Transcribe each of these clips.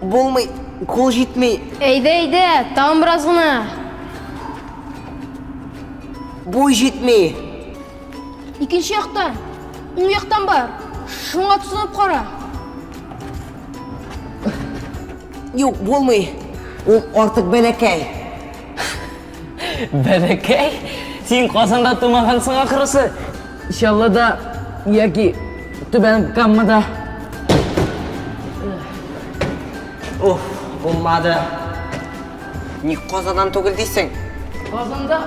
Болмай, қол жетмей. Әйде, там біраз ғына. Бой жетмей. Екінші яқтан, оң яқтан бар. Шыңға тұсынып қара. Yok, болмай. Ол артық бәләкәй. Бәләкәй? Сен Қазанда тумағансың ақырысы. Иншаллада, яки түбән каммада. Болмады. Не қозадан төгіл дейсің? Қазанда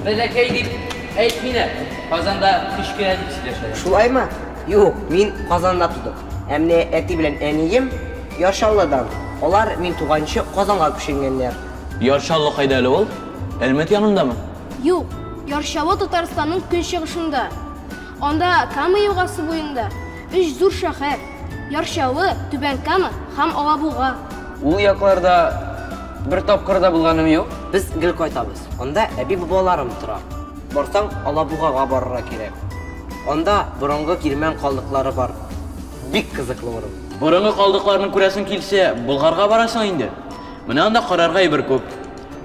бәләкәй деп әйтмейді. Қазанда күшке әдіп сөйлешеді. Шулай ма? Yok, мен Қазанда тудым. Әмне әти білен әнейім Яршалыдан. Олар мен туғаншы Қазанға күшенгендер. Яршаллы қайда әлі ол? Әлмет янында ма? Юк, Яршалы Татарстанның көншығышында. Онда Кама елғасы бойында. 3 зур шәһәр. Яршалы, Түбән Кама һәм Алабуга. Ул якларда бір тапқырда болғаным yok. Біз гіл қайтабыз. Онда әби бабаларым тұра. Барсаң, Алабуғаға барыра керек. Онда бұрынғы кирмен қалдықлары бар. Бик қызықлы орын. Бұрынғы қалдықларының көрәсің келсе, Бұлғарға барасың енді. Міне анда қарарға ебір көп.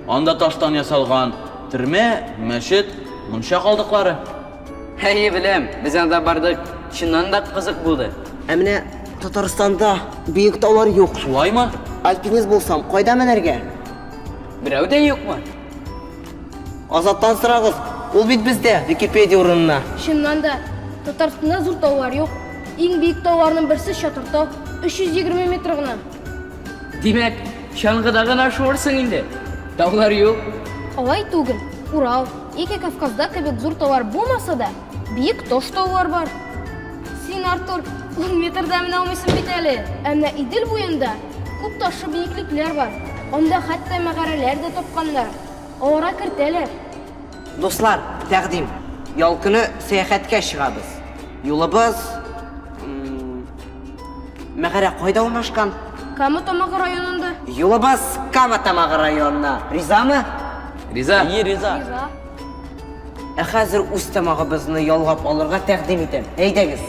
Анда таштан ясалған түрме, мәшіт, мұнша қалдықлары. Әйе білем, біз анда бардық, шыннан да қызық болды. Әміне Татарстанда биік таулар жоқ. Шулай ма? Альпинист болсам, қойда мәнерге? Біреу де yok ма? Азаттан сұрағыз, ол бит бізде, Википедия орынына. Шыннан да Татарстанда зур таулар жоқ. Ең биік тауларының бірсі Шатыртау, 320 метр ғына. Демек, шаңғыдаған ашу орсың енді. Таулар yok. Алай түгіл, Урал, Еке Кавказда кебек зур таулар болмаса да, биік тош таулар бар. Сен, Артур, 10 метрді әмін алмайсың бит әлі. Әміне Идел бойында көп ташы биікліклер бар. Онда хатта мәғарелер де топқандар. Оларға кіртелер. Достар, тәқдим. Ял күні сәяхәткә шығабыз. Юлыбыз... Мәғәрә қойда орнашқан? Кама тамағы районында. Юлыбыз Кама тамағы районына. Ризамы? Риза? Ие, риза. Риза. Хәзір үз тамағыбызны ялғап алырға тәқдим етем. Әйдәгіз.